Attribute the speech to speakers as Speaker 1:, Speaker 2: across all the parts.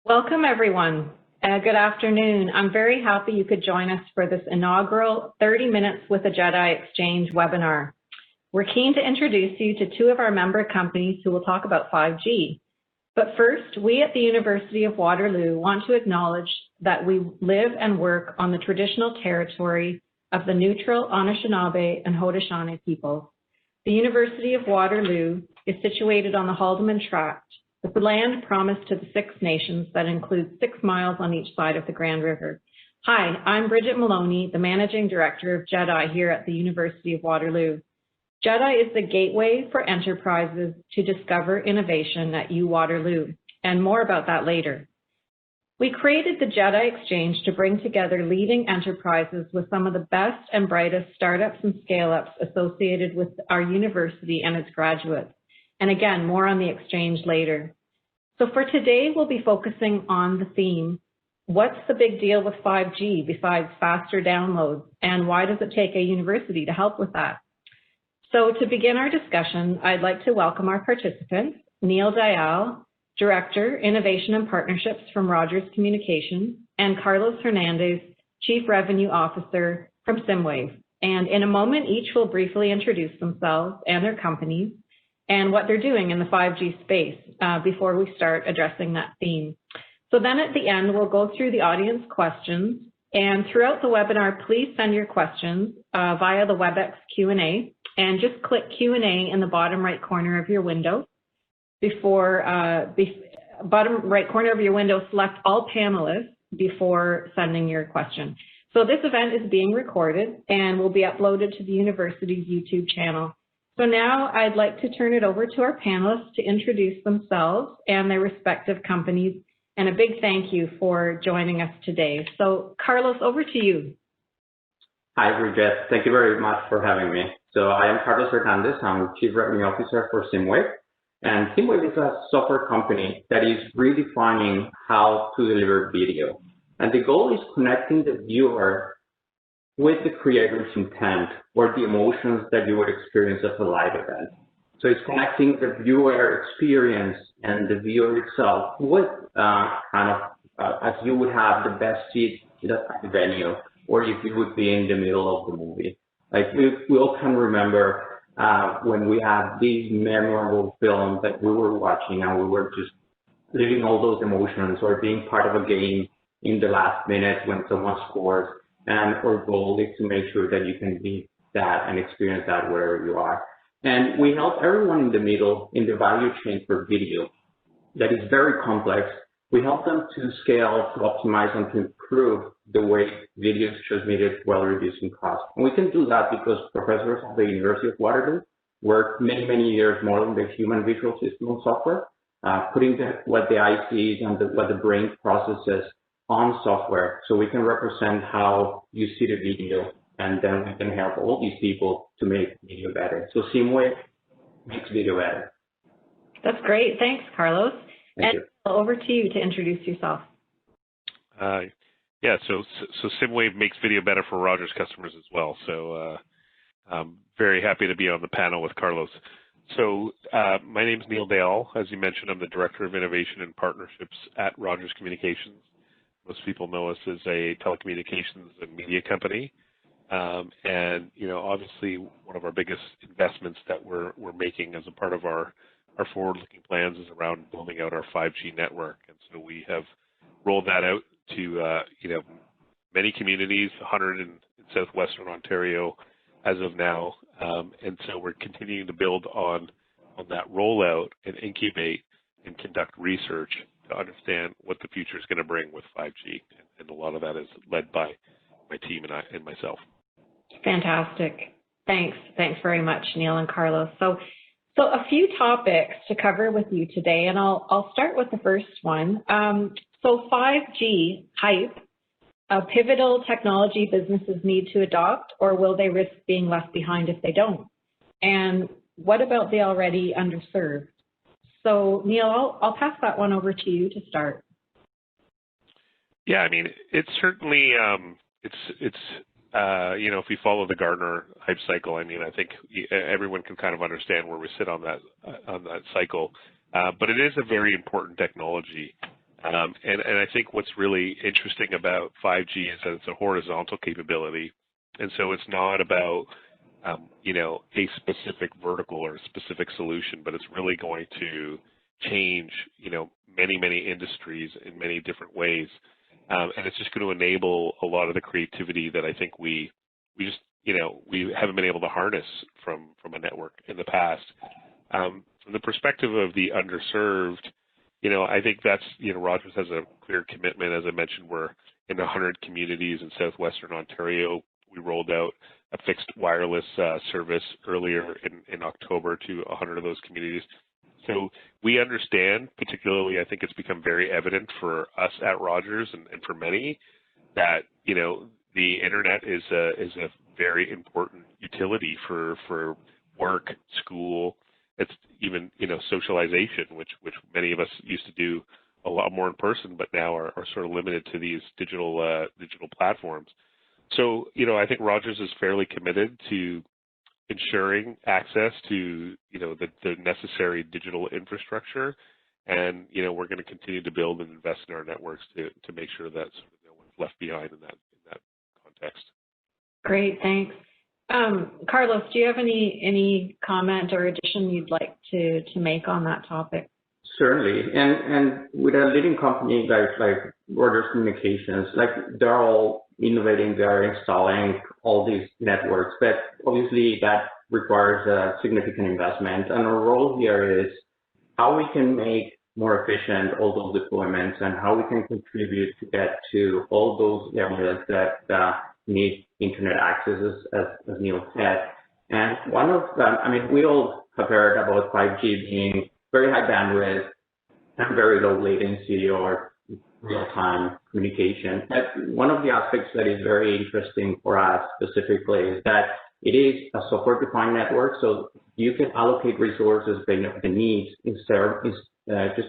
Speaker 1: Welcome, everyone. Good afternoon. I'm very happy you could join us for this inaugural 30 Minutes with the GEDI Exchange webinar. We're keen to introduce you to two of our member companies who will talk about 5G. But first, we at the University of Waterloo want to acknowledge that we live and work on the traditional territory of the neutral Anishinaabe and Haudenosaunee peoples. The University of Waterloo is situated on the Haldimand Tract, with the land promised to the Six Nations that includes 6 miles on each side of the Grand River. Hi, I'm Bridget Maloney, the Managing Director of GEDI here at the University of Waterloo. GEDI is the gateway for enterprises to discover innovation at UWaterloo, and more about that later. We created the GEDI Exchange to bring together leading enterprises with some of the best and brightest startups and scale-ups associated with our university and its graduates. And again, more on the exchange later. So for today, we'll be focusing on the theme, what's the big deal with 5G besides faster downloads, and why does it take a university to help with that? So to begin our discussion, I'd like to welcome our participants, Neil Dial, Director, Innovation and Partnerships from Rogers Communications, and Carlos Hernandez, Chief Revenue Officer from Simwave. And in a moment, each will briefly introduce themselves and their companies, and what they're doing in the 5G space before we start addressing that theme. So then at the end, we'll go through the audience questions, and throughout the webinar, please send your questions via the WebEx Q&A, and just click Q&A in the bottom right corner of your window. Bottom right corner of your window, select all panelists before sending your question. So this event is being recorded and will be uploaded to the university's YouTube channel. So now I'd like to turn it over to our panelists to introduce themselves and their respective companies, and a big thank you for joining us today. So Carlos, over to you.
Speaker 2: Hi, Bridget. Thank you very much for having me. So I am Carlos Hernandez. I'm Chief Revenue Officer for Simwave. And Simwave is a software company that is redefining how to deliver video. And the goal is connecting the viewer with the creator's intent or the emotions that you would experience at a live event. So it's connecting the viewer experience and the viewer itself with as you would have the best seat at the venue, or if you would be in the middle of the movie. Like we all can remember when we had these memorable films that we were watching and we were just living all those emotions, or being part of a game in the last minute when someone scores. And our goal is to make sure that you can be that and experience that wherever you are. And we help everyone in the middle in the value chain for video that is very complex. We help them to scale, to optimize, and to improve the way video is transmitted while reducing costs. And we can do that because professors at the University of Waterloo work many, many years more than the human visual system software, putting what the eye sees and what the brain processes on software, so we can represent how you see the video, and then we can help all these people to make video better. So Simwave makes video better.
Speaker 1: That's great. Thanks, Carlos.
Speaker 2: Thank you.
Speaker 1: Over to you to introduce yourself.
Speaker 3: Yeah, so Simwave makes video better for Rogers customers as well. So I'm very happy to be on the panel with Carlos. So my name is Neil Dale. As you mentioned, I'm the Director of Innovation and Partnerships at Rogers Communications. Most people know us as a telecommunications and media company. And, you know, obviously one of our biggest investments that we're making as a part of our forward-looking plans is around building out our 5G network. And so we have rolled that out to, you know, many communities, 100 in southwestern Ontario as of now. And so we're continuing to build on that rollout and incubate and conduct research to understand what the future is going to bring with 5G. And a lot of that is led by my team and myself.
Speaker 1: Fantastic. Thanks. Thanks very much, Neil and Carlos. So a few topics to cover with you today, and I'll start with the first one. So 5G hype, a pivotal technology businesses need to adopt, or will they risk being left behind if they don't? And what about the already underserved? So Neil, I'll pass that one over to you to start.
Speaker 3: Yeah, I mean, it's certainly, you know, if we follow the Gartner hype cycle, I mean, I think everyone can kind of understand where we sit on that cycle. But it is a very important technology And I think what's really interesting about 5G is that it's a horizontal capability. And so it's not about, you know, a specific vertical or a specific solution, but it's really going to change, you know, many industries in many different ways. And it's just going to enable a lot of the creativity that I think we just, you know, we haven't been able to harness from a network in the past. From the perspective of the underserved, you know, I think that's, you know, Rogers has a clear commitment. As I mentioned, we're in 100 communities in southwestern Ontario. We rolled out a fixed wireless service earlier in October to 100 of those communities. So we understand, particularly, I think it's become very evident for us at Rogers and for many, that, you know, the internet is a very important utility for work, school. It's even, you know, socialization, which many of us used to do a lot more in person, but now are sort of limited to these digital platforms. So, you know, I think Rogers is fairly committed to ensuring access to, you know, the necessary digital infrastructure, and, you know, we're going to continue to build and invest in our networks to make sure that sort of no one's left behind in that context.
Speaker 1: Great, thanks. Carlos, do you have any comment or addition you'd like to make on that topic?
Speaker 2: Certainly, and with a leading company like Rogers Communications, like they're all innovating, they're installing all these networks, but obviously that requires a significant investment. And our role here is how we can make more efficient all those deployments and how we can contribute to get to all those areas that need internet access, as Neil said. And one of them, I mean, we all have heard about 5G being very high bandwidth and very low latency or real-time communication. But one of the aspects that is very interesting for us specifically is that it is a software-defined network, so you can allocate resources based on the needs just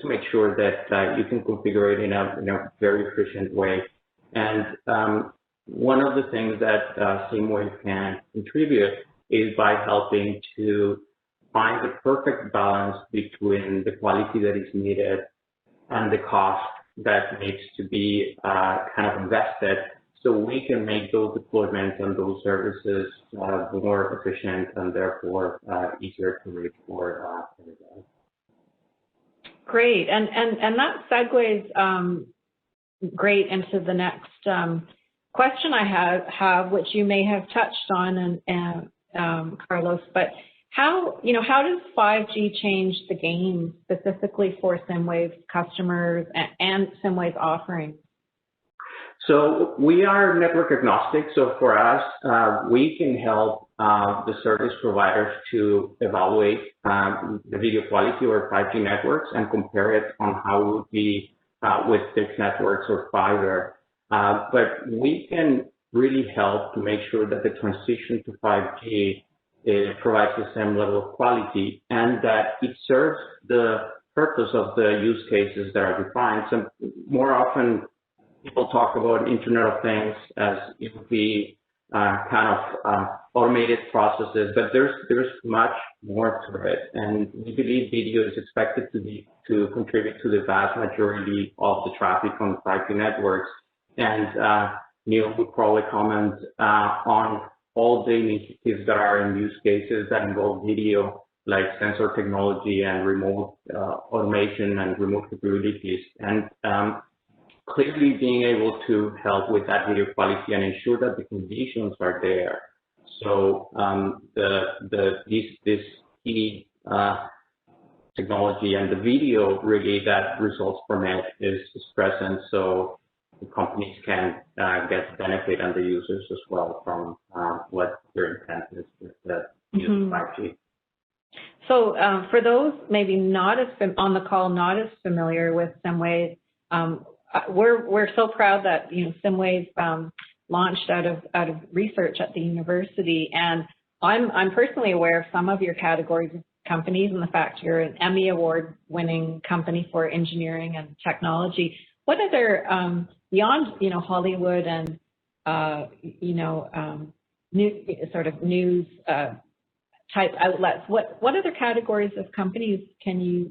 Speaker 2: to make sure that you can configure it in a very efficient way. And one of the things that Simwave can contribute is by helping to find the perfect balance between the quality that is needed and the cost that needs to be kind of invested, so we can make those deployments and those services more efficient and therefore easier to reach for everybody.
Speaker 1: Great, and that segues great into the next question I have, which you may have touched on, and Carlos, but how does 5G change the game specifically for Simwave's customers and Simwave's offerings?
Speaker 2: So we are network agnostic. So for us, we can help the service providers to evaluate the video quality or 5G networks and compare it on how it would be with fixed networks or fiber. But we can really help to make sure that the transition to 5G provides the same level of quality and that it serves the purpose of the use cases that are defined. So more often, people talk about Internet of Things as it would be kind of automated processes, but there's much more to it. And we believe video is expected to contribute to the vast majority of the traffic on 5G networks. And Neil would probably comment on all the initiatives that are in use cases that involve video, like sensor technology and remote automation and remote capabilities. And clearly being able to help with that video quality and ensure that the conditions are there. So this key technology and the video really that results from it is present, so the companies can get benefit and the users as well from what their intent is with the use of 5G.
Speaker 1: So for those maybe not as on the call, not as familiar with Simwave, we're so proud that Simwave launched out of research at the university, and I'm personally aware of some of your categories of companies and the fact you're an Emmy award-winning company for engineering and technology. What other beyond Hollywood and sort of news type outlets, what other categories of companies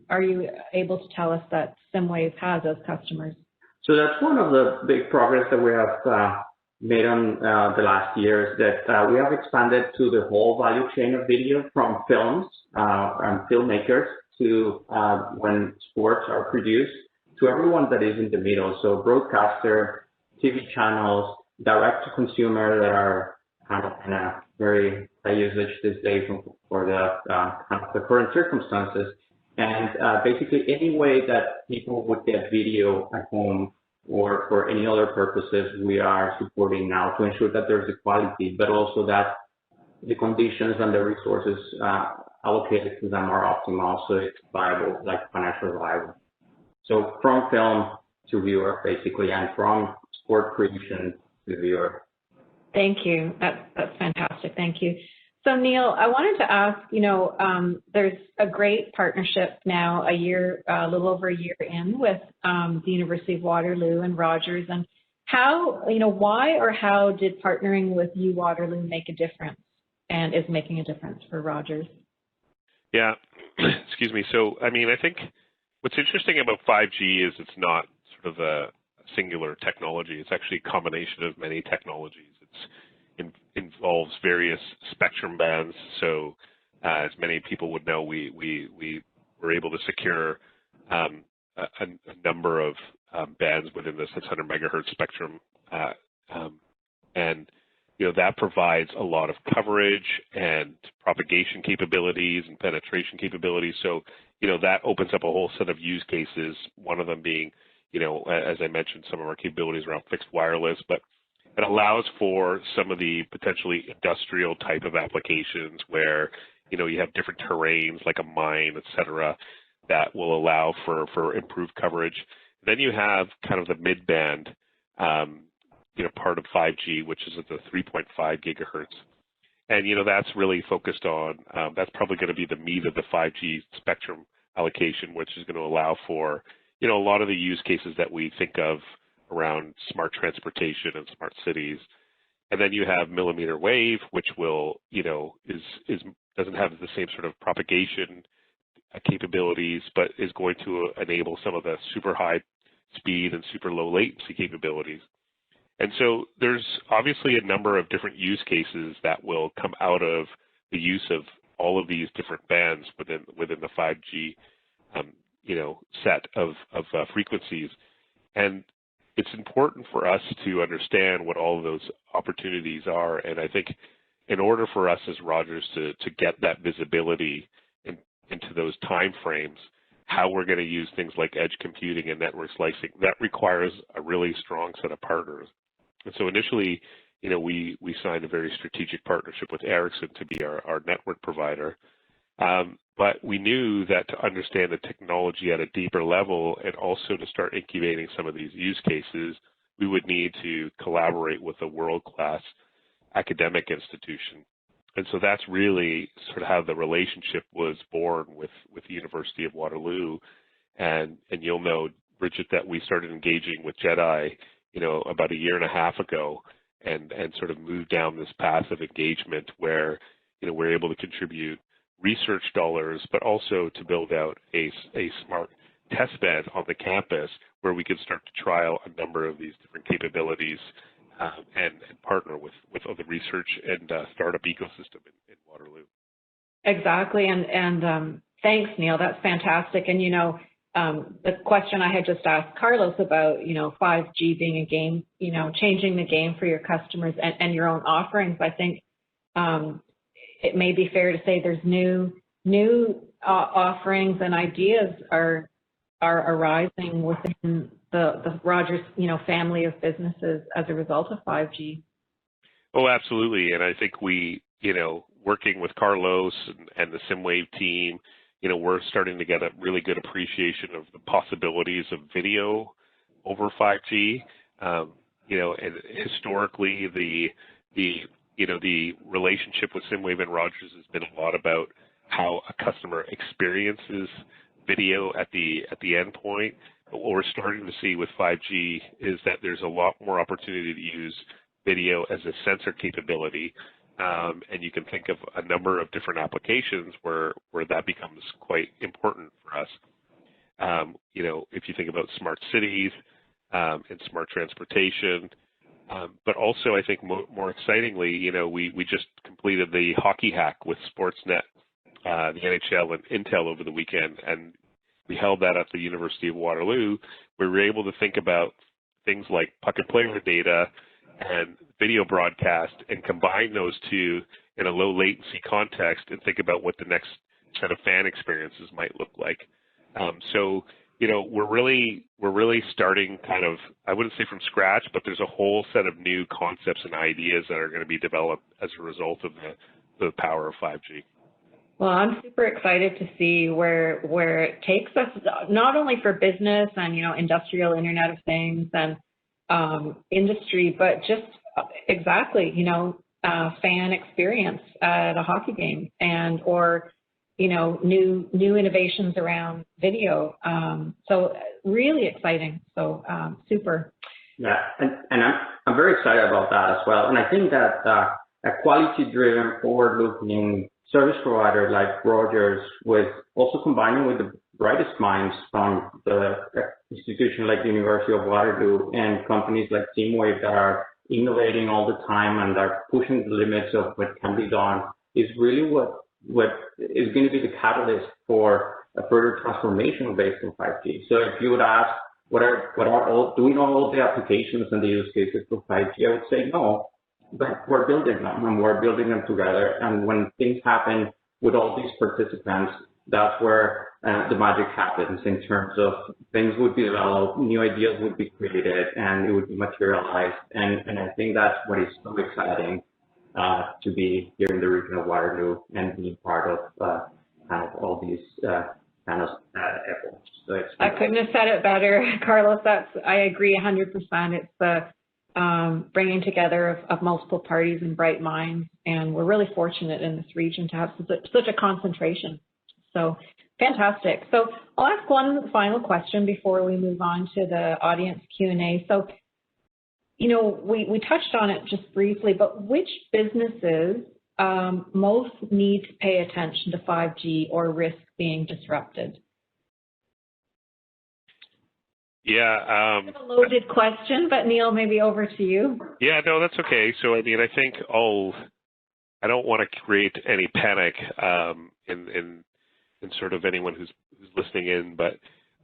Speaker 1: are you able to tell us that SimWave has as customers?
Speaker 2: So that's one of the big progress that we have made on the last years, that we have expanded to the whole value chain of video, from films and filmmakers to when sports are produced, to everyone that is in the middle. So broadcaster, TV channels, direct to consumer that are kind of in a very high usage these days for the current circumstances. And basically any way that people would get video at home or for any other purposes, we are supporting now to ensure that there's equality, but also that the conditions and the resources allocated to them are optimal, so it's viable, like financially viable. So from film to viewer, basically, and from sport creation to viewer.
Speaker 1: Thank you. That's fantastic. Thank you. So Neil, I wanted to ask, there's a great partnership now, a little over a year in, with the University of Waterloo and Rogers. And how, why or how did partnering with Waterloo make a difference, and is making a difference for Rogers?
Speaker 3: Yeah, excuse me. So, I think what's interesting about 5G is it's not sort of a singular technology. It's actually a combination of many technologies. It involves various spectrum bands. So, as many people would know, we were able to secure a number of bands within the 600 megahertz spectrum, and that provides a lot of coverage and propagation capabilities and penetration capabilities. So, that opens up a whole set of use cases. One of them being, as I mentioned, some of our capabilities around fixed wireless, but it allows for some of the potentially industrial type of applications where, you have different terrains like a mine, et cetera, that will allow for improved coverage. Then you have kind of the mid-band, part of 5G, which is at the 3.5 gigahertz. And, that's really focused on, that's probably going to be the meat of the 5G spectrum allocation, which is going to allow for, a lot of the use cases that we think of around smart transportation and smart cities. And then you have millimeter wave, which will, doesn't have the same sort of propagation capabilities, but is going to enable some of the super high speed and super low latency capabilities. And so there's obviously a number of different use cases that will come out of the use of all of these different bands within the 5G, set of frequencies. And it's important for us to understand what all of those opportunities are. And I think in order for us as Rogers to get that visibility into those time frames, how we're going to use things like edge computing and network slicing, that requires a really strong set of partners. And so initially, we signed a very strategic partnership with Ericsson to be our network provider. But we knew that to understand the technology at a deeper level and also to start incubating some of these use cases, we would need to collaborate with a world-class academic institution. And so that's really sort of how the relationship was born with the University of Waterloo. And you'll know, Bridget, that we started engaging with GEDI, about a year and a half ago, and sort of moved down this path of engagement where, we're able to contribute research dollars, but also to build out a smart test bed on the campus where we could start to trial a number of these different capabilities and partner with the research and startup ecosystem in Waterloo.
Speaker 1: Exactly, and thanks, Neil. That's fantastic. And the question I had just asked Carlos about 5G being a game, changing the game for your customers and your own offerings. I think it may be fair to say there's new offerings and ideas are arising within the Rogers family of businesses as a result of 5G.
Speaker 3: Oh, absolutely. And I think we, working with Carlos and the Simwave team, we're starting to get a really good appreciation of the possibilities of video over 5G. And historically, the relationship with Simwave and Rogers has been a lot about how a customer experiences video at the endpoint. But what we're starting to see with 5G is that there's a lot more opportunity to use video as a sensor capability. And you can think of a number of different applications where that becomes quite important for us. you know, if you think about smart cities and smart transportation. But also, I think more excitingly, you know, we just completed the hockey hack with Sportsnet, the NHL and Intel over the weekend, and we held that at the University of Waterloo. We were able to think about things like puck and player data and video broadcast and combine those two in a low latency context and think about what the next set of fan experiences might look like. So, you know, we're really starting kind of, I wouldn't say from scratch, but there's a whole set of new concepts and ideas that are going to be developed as a result of the power of 5G.
Speaker 1: Well, I'm super excited to see where it takes us, not only for business and, you know, industrial Internet of Things and industry, but just exactly, you know, fan experience at a hockey game and or, you know, new innovations around video. So really exciting. So super.
Speaker 2: Yeah, and I'm very excited about that as well. And I think that a quality-driven, forward-looking service provider like Rogers, with also combining with the brightest minds from the institution like the University of Waterloo and companies like Simwave that are innovating all the time and are pushing the limits of what can be done, is really what is going to be the catalyst for a further transformation based on 5G. So if you would ask, do we know all the applications and the use cases for 5G? I would say no, but we're building them and we're building them together. And when things happen with all these participants, that's where the magic happens in terms of things would be developed, new ideas would be created, and it would be materialized. And I think that's what is so exciting to be here in the region of Waterloo and being part of kind of all these kind of efforts. So
Speaker 1: I couldn't have said it better, Carlos. I agree 100%. It's the bringing together of multiple parties and bright minds, and we're really fortunate in this region to have such a concentration. So fantastic. So I'll ask one final question before we move on to the audience Q&A. So, you know, we touched on it just briefly, but which businesses most need to pay attention to 5G or risk being disrupted?
Speaker 3: Yeah.
Speaker 1: A loaded question, but Neil, maybe over to you.
Speaker 3: Yeah, no, that's okay. So, I mean, I think I don't want to create any panic in sort of anyone who's listening in, but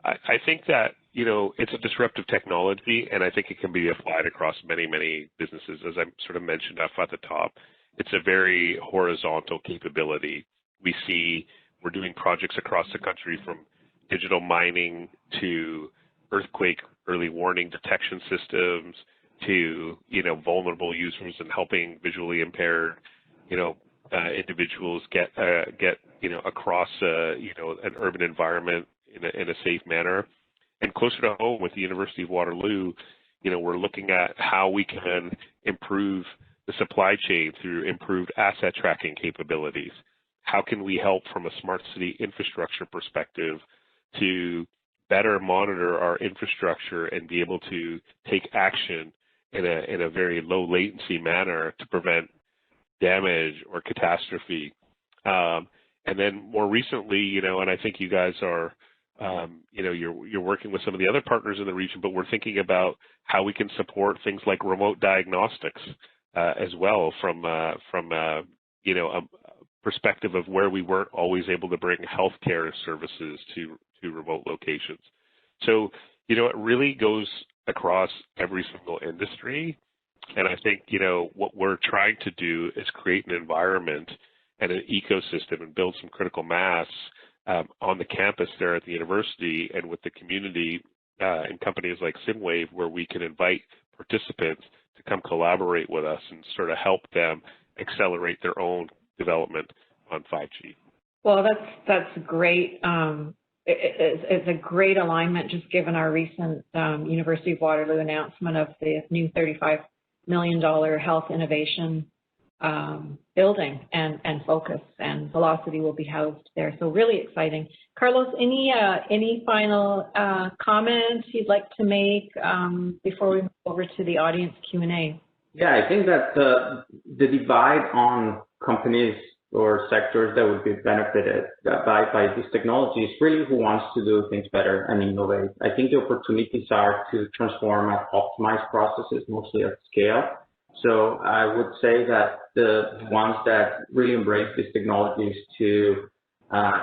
Speaker 3: I think that, you know, it's a disruptive technology, and I think it can be applied across many, many businesses. As I sort of mentioned up at the top, it's a very horizontal capability. We're doing projects across the country from digital mining to earthquake early warning detection systems to, you know, vulnerable users and helping visually impaired, you know, individuals get you know, across you know, an urban environment in a safe manner. And closer to home with the University of Waterloo, you know, we're looking at how we can improve the supply chain through improved asset tracking capabilities. How can we help from a smart city infrastructure perspective to better monitor our infrastructure and be able to take action in a very low latency manner to prevent damage or catastrophe. And then more recently, you know, and I think you guys are, you know, you're working with some of the other partners in the region, but we're thinking about how we can support things like remote diagnostics as well from you know, a perspective of where we weren't always able to bring healthcare services to remote locations. So, you know, it really goes across every single industry. And I think, you know, what we're trying to do is create an environment and an ecosystem and build some critical mass on the campus there at the university and with the community and companies like Simwave, where we can invite participants to come collaborate with us and sort of help them accelerate their own development on 5G. Well,
Speaker 1: that's great. It's a great alignment, just given our recent University of Waterloo announcement of the new $35 million health innovation building and focus, and Velocity will be housed there. So really exciting. Carlos, any final comments you'd like to make before we move over to the audience Q&A?
Speaker 2: Yeah, I think that the divide on companies or sectors that would be benefited by these technologies, really who wants to do things better and innovate. I think the opportunities are to transform and optimize processes, mostly at scale. So I would say that the ones that really embrace these technologies to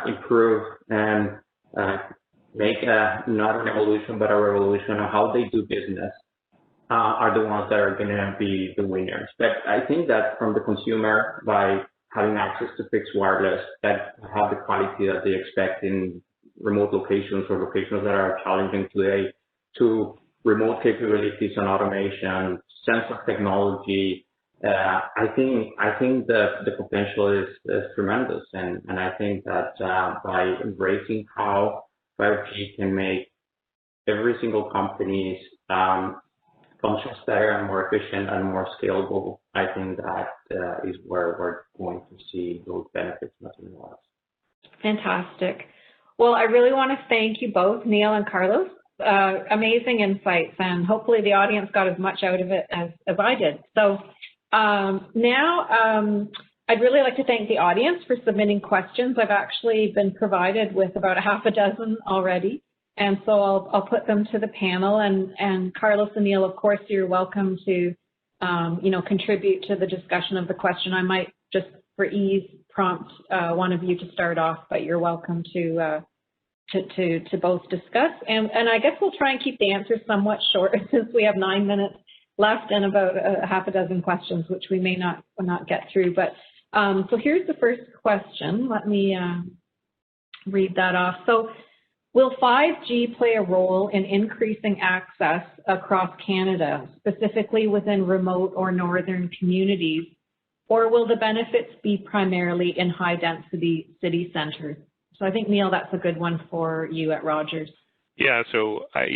Speaker 2: improve and make not an evolution, but a revolution of how they do business are the ones that are going to be the winners. But I think that from the consumer, by having access to fixed wireless that have the quality that they expect in remote locations or locations that are challenging today, to remote capabilities and automation, sense of technology, I think the potential is tremendous, and I think that by embracing how 5G can make every single company's functions better and more efficient and more scalable, I think that is where we're going to see those benefits materialize.
Speaker 1: Fantastic. Well, I really want to thank you both, Neil and Carlos. Amazing insights, and hopefully the audience got as much out of it as I did. So now I'd really like to thank the audience for submitting questions. I've actually been provided with about a half a dozen already, and so I'll put them to the panel. And Carlos and Neil, of course, you're welcome to contribute to the discussion of the question. I might just, for ease, prompt one of you to start off, but you're welcome to both discuss. And I guess we'll try and keep the answers somewhat short since we have 9 minutes left and about a half a dozen questions, which we may not get through. But so here's the first question. Let me read that off. So, will 5G play a role in increasing access across Canada, specifically within remote or northern communities, or will the benefits be primarily in high-density city centers? So I think, Neil, that's a good one for you at Rogers.
Speaker 3: Yeah, so I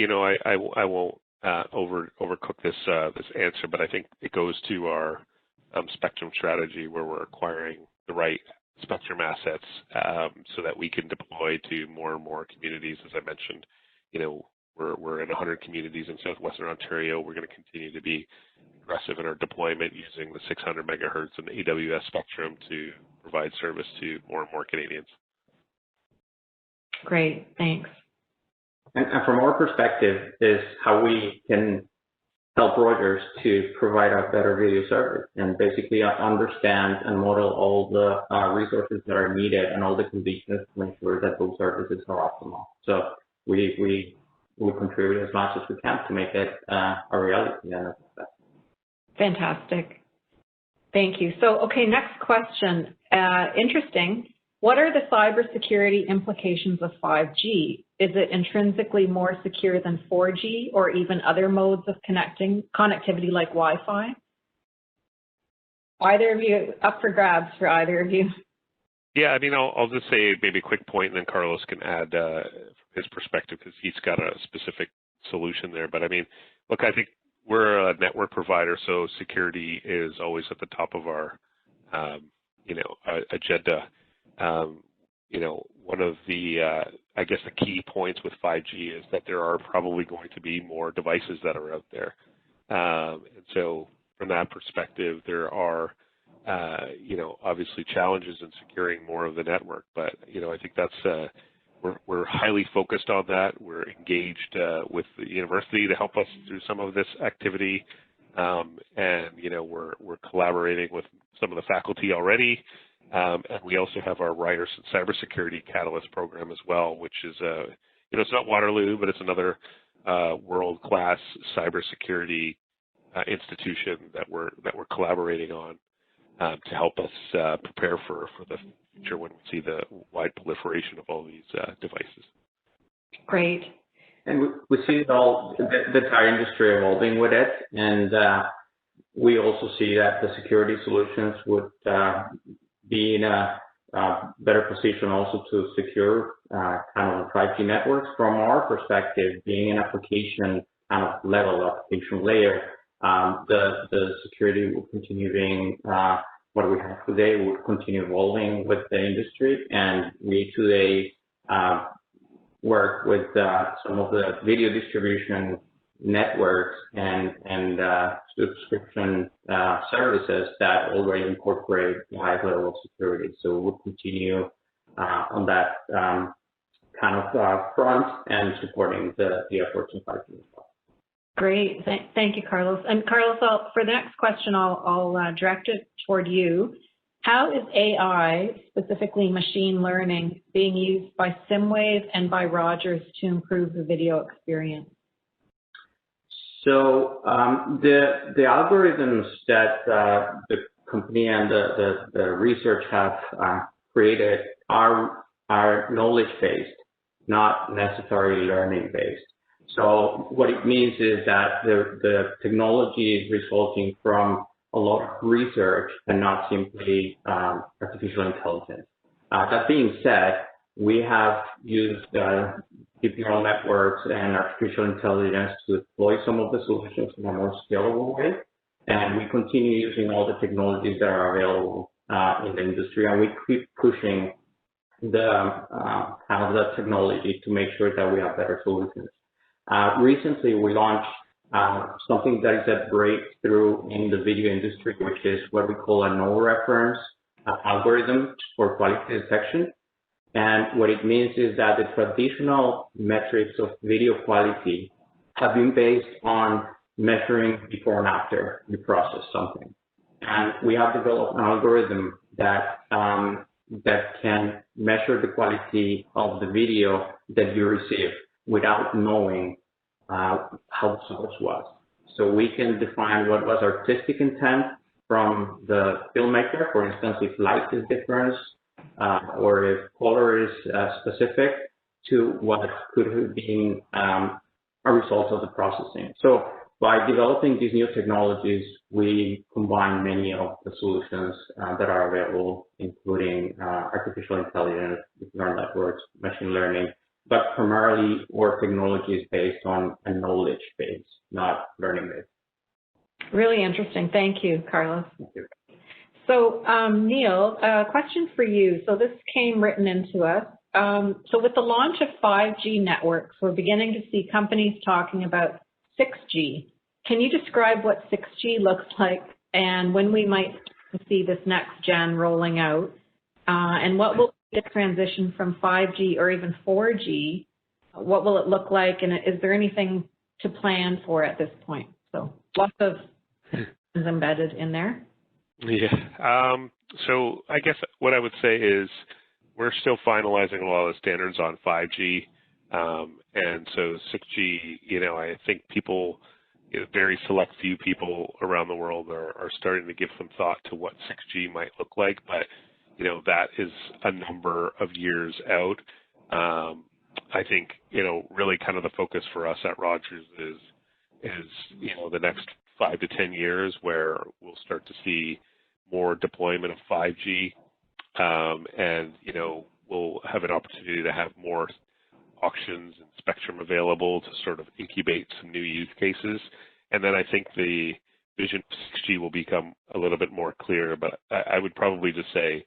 Speaker 3: won't overcook this answer, but I think it goes to our spectrum strategy, where we're acquiring the right spectrum assets so that we can deploy to more and more communities. As I mentioned, we're in 100 communities in southwestern Ontario. We're going to continue to be aggressive in our deployment using the 600 megahertz and the AWS spectrum to provide service to more and more Canadians.
Speaker 1: Great, thanks.
Speaker 2: And from our perspective is how we can help Rogers to provide a better video service and basically understand and model all the resources that are needed and all the conditions to ensure that those services are optimal. So we contribute as much as we can to make it a reality.
Speaker 1: Fantastic. Thank you. So, okay, next question. Interesting. What are the cybersecurity implications of 5G? Is it intrinsically more secure than 4G or even other modes of connectivity like Wi-Fi? Either of you, up for grabs for either of you.
Speaker 3: Yeah, I mean, I'll just say maybe a quick point, and then Carlos can add his perspective because he's got a specific solution there. But I mean, look, I think we're a network provider, so security is always at the top of our, agenda. One of the, I guess, the key points with 5G is that there are probably going to be more devices that are out there. And so from that perspective, there are, obviously challenges in securing more of the network. But, I think that's, we're highly focused on that. We're engaged with the university to help us through some of this activity. And, we're collaborating with some of the faculty already. And we also have our Ryerson Cybersecurity Catalyst program as well, which is, it's not Waterloo, but it's another world-class cybersecurity institution that we're collaborating on to help us prepare for the future when we see the wide proliferation of all these devices.
Speaker 1: Great.
Speaker 2: And we see it all, the entire industry evolving with it, and we also see that the security solutions would be in a better position also to secure kind of 5G networks. From our perspective, being an application kind of level, application layer, the security will continue being what we have today, will continue evolving with the industry. And we today work with some of the video distribution networks and subscription services that already incorporate high level of security. So we'll continue on that kind of front and supporting the efforts in 5G as well.
Speaker 1: Great, thank you, Carlos. And Carlos, for the next question, I'll direct it toward you. How is AI, specifically machine learning, being used by Simwave and by Rogers to improve the video experience?
Speaker 2: So the algorithms that the company and the research have created are knowledge-based, not necessarily learning-based. So what it means is that the technology is resulting from a lot of research and not simply artificial intelligence. That being said, we have used deep neural networks and artificial intelligence to deploy some of the solutions in a more scalable way. And we continue using all the technologies that are available in the industry, and we keep pushing the kind of the technology to make sure that we have better solutions. Recently, we launched something that is a breakthrough in the video industry, which is what we call a no reference algorithm for quality detection. And what it means is that the traditional metrics of video quality have been based on measuring before and after you process something. And we have developed an algorithm that can measure the quality of the video that you receive without knowing how the source was. So we can define what was artistic intent from the filmmaker, for instance, if light is different or if color is specific, to what could have been a result of the processing. So by developing these new technologies, we combine many of the solutions that are available, including artificial intelligence, deep neural networks, machine learning, but primarily our technology is based on a knowledge base, not learning base.
Speaker 1: Really interesting. Thank you, Carlos.
Speaker 2: Thank you.
Speaker 1: So, Neil, a question for you. So this came written into us. So with the launch of 5G networks, we're beginning to see companies talking about 6G. Can you describe what 6G looks like and when we might see this next gen rolling out? And what will the transition from 5G or even 4G, what will it look like? And is there anything to plan for at this point? So lots of things embedded in there.
Speaker 3: Yeah. So I guess what I would say is we're still finalizing a lot of the standards on 5G. And so 6G, you know, I think people, very select few people around the world are starting to give some thought to what 6G might look like. But, you know, that is a number of years out. I think, you know, really kind of the focus for us at Rogers is, you know, the next 5 to 10 years where we'll start to see more deployment of 5G. And, you know, we'll have an opportunity to have more auctions and spectrum available to sort of incubate some new use cases. And then I think the vision of 6G will become a little bit more clear, but I would probably just say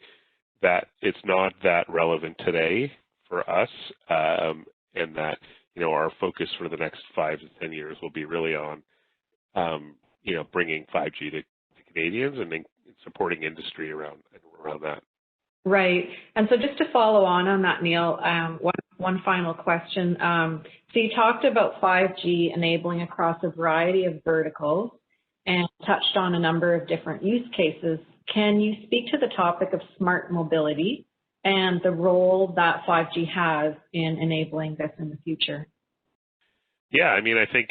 Speaker 3: that it's not that relevant today for us, and that, you know, our focus for the next 5 to 10 years will be really on, you know, bringing 5G to Canadians and then supporting industry around that.
Speaker 1: Right. And so just to follow on that, Neil, one final question. So you talked about 5G enabling across a variety of verticals and touched on a number of different use cases. Can you speak to the topic of smart mobility and the role that 5G has in enabling this in the future?
Speaker 3: Yeah, I mean, I think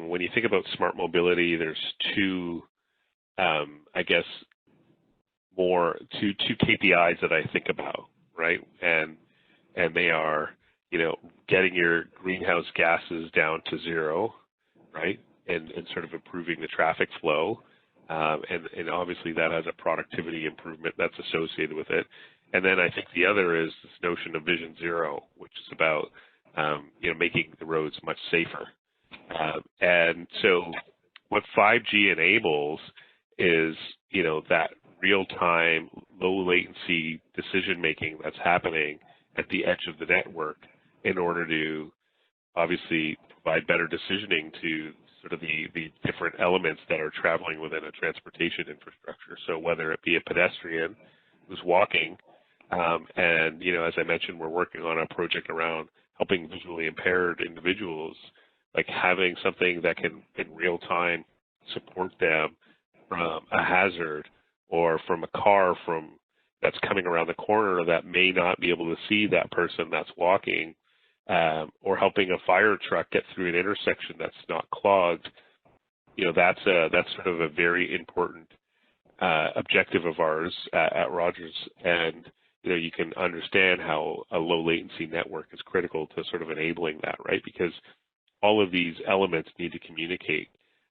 Speaker 3: when you think about smart mobility, there's two, I guess, two KPIs that I think about, right? And they are, you know, getting your greenhouse gases down to zero, right? And sort of improving the traffic flow. And obviously that has a productivity improvement that's associated with it. And then I think the other is this notion of Vision Zero, which is about, you know, making the roads much safer. And so what 5G enables is, you know, that real-time, low-latency decision-making that's happening at the edge of the network in order to obviously provide better decisioning to sort of the different elements that are traveling within a transportation infrastructure. So whether it be a pedestrian who's walking, and, as I mentioned, we're working on a project around helping visually impaired individuals, like having something that can in real time support them from a hazard or from a car that's coming around the corner that may not be able to see that person that's walking, or helping a fire truck get through an intersection that's not clogged. That's sort of a very important objective of ours at Rogers, and you can understand how a low latency network is critical to sort of enabling that, right? Because all of these elements need to communicate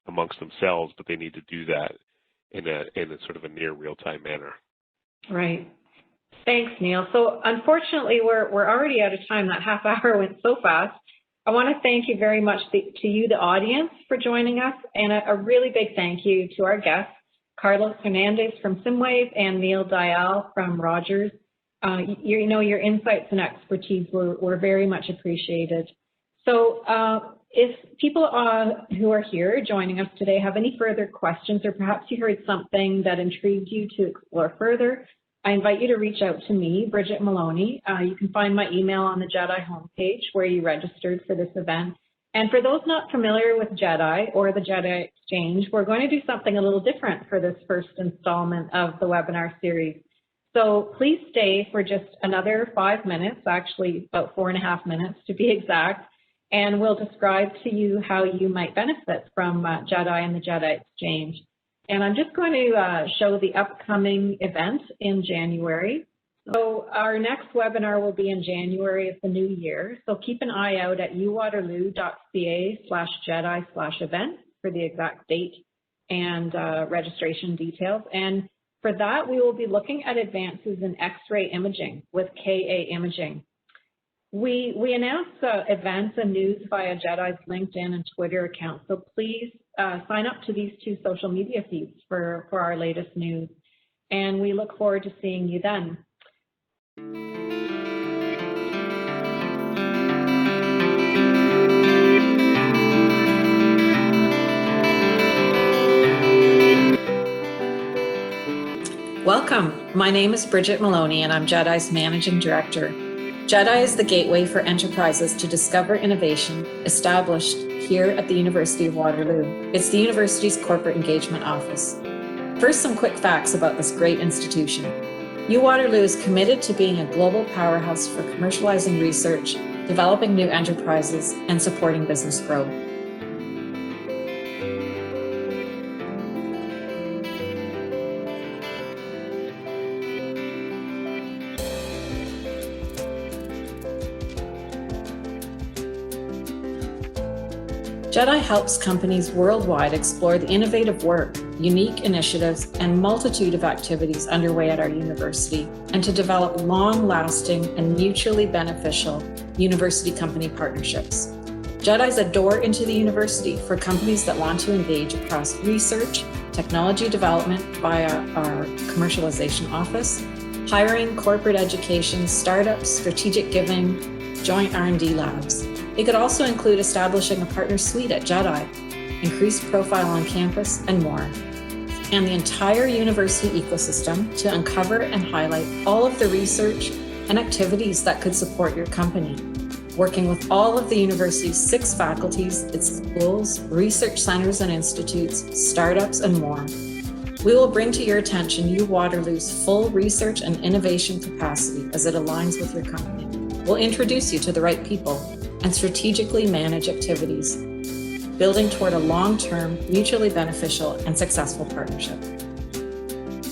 Speaker 3: amongst themselves, but they need to do that in a sort of a near real-time manner.
Speaker 1: Right. Thanks, Neil. So unfortunately, we're already out of time. That half hour went so fast. I want to thank you very much to you, the audience, for joining us, and a really big thank you to our guests, Carlos Hernandez from Simwave and Neil Dial from Rogers. Your insights and expertise were very much appreciated. So if people who are here joining us today have any further questions, or perhaps you heard something that intrigued you to explore further, I invite you to reach out to me, Bridget Maloney. You can find my email on the GEDI homepage where you registered for this event. And for those not familiar with GEDI or the GEDI Exchange, we're going to do something a little different for this first installment of the webinar series. So please stay for just another 5 minutes, actually about 4.5 minutes to be exact, and we'll describe to you how you might benefit from GEDI and the GEDI Exchange. And I'm just going to show the upcoming event in January. So our next webinar will be in January of the new year. So keep an eye out at uwaterloo.ca/GEDI/event for the exact date and registration details. And for that, we will be looking at advances in X-ray imaging with KA Imaging. We announce events and news via GEDI's LinkedIn and Twitter accounts, so please sign up to these 2 social media feeds for our latest news. And we look forward to seeing you then. Welcome. My name is Bridget Maloney, and I'm GEDI's Managing Director. GEDI is the gateway for enterprises to discover innovation, established here at the University of Waterloo. It's the university's corporate engagement office. First, some quick facts about this great institution. UWaterloo is committed to being a global powerhouse for commercializing research, developing new enterprises, and supporting business growth. GEDI helps companies worldwide explore the innovative work, unique initiatives, and multitude of activities underway at our university, and to develop long-lasting and mutually beneficial university-company partnerships. GEDI is a door into the university for companies that want to engage across research, technology development via our commercialization office, hiring, corporate education, startups, strategic giving, joint R&D labs. It could also include establishing a partner suite at GEDI, increased profile on campus, and more. And the entire university ecosystem to uncover and highlight all of the research and activities that could support your company, working with all of the university's 6 faculties, its schools, research centers and institutes, startups, and more. We will bring to your attention UWaterloo's full research and innovation capacity as it aligns with your company. We'll introduce you to the right people and strategically manage activities, building toward a long-term, mutually beneficial and successful partnership.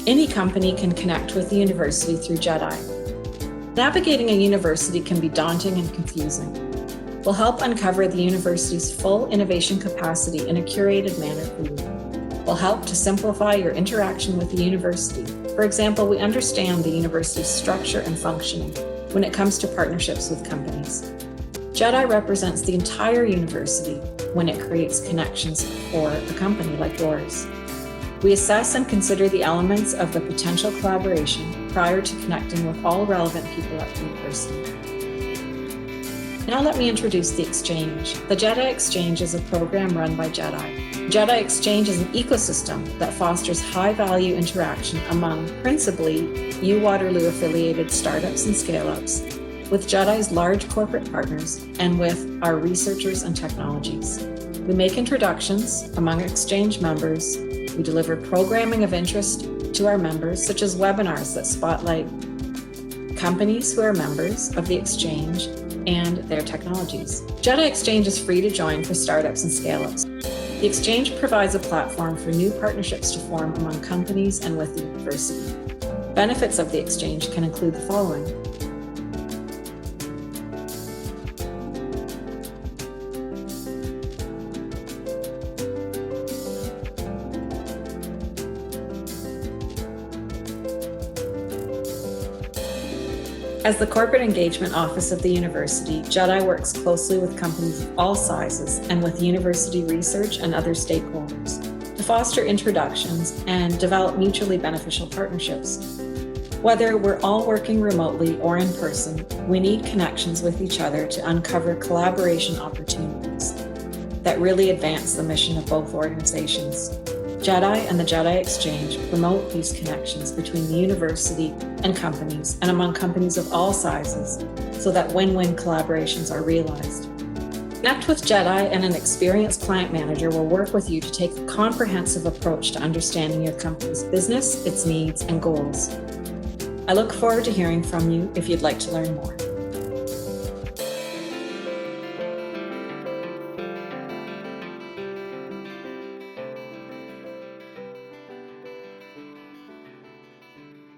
Speaker 1: Any company can connect with the university through GEDI. Navigating a university can be daunting and confusing. We'll help uncover the university's full innovation capacity in a curated manner for you. We'll help to simplify your interaction with the university. For example, we understand the university's structure and functioning when it comes to partnerships with companies. GEDI represents the entire university when it creates connections for a company like yours. We assess and consider the elements of the potential collaboration prior to connecting with all relevant people at the university. Now let me introduce the Exchange. The GEDI Exchange is a program run by GEDI. GEDI Exchange is an ecosystem that fosters high-value interaction among principally Waterloo affiliated startups and scale-ups, with GEDI's large corporate partners and with our researchers and technologies. We make introductions among Exchange members. We deliver programming of interest to our members, such as webinars that spotlight companies who are members of the Exchange and their technologies. GEDI Exchange is free to join for startups and scale-ups. The Exchange provides a platform for new partnerships to form among companies and with the university. Benefits of the Exchange can include the following. As the Corporate Engagement Office of the University, GEDI works closely with companies of all sizes and with university research and other stakeholders to foster introductions and develop mutually beneficial partnerships. Whether we're all working remotely or in person, we need connections with each other to uncover collaboration opportunities that really advance the mission of both organizations. GEDI and the GEDI Exchange promote these connections between the university and companies and among companies of all sizes so that win-win collaborations are realized. Connect with GEDI, and an experienced client manager will work with you to take a comprehensive approach to understanding your company's business, its needs, and goals. I look forward to hearing from you if you'd like to learn more.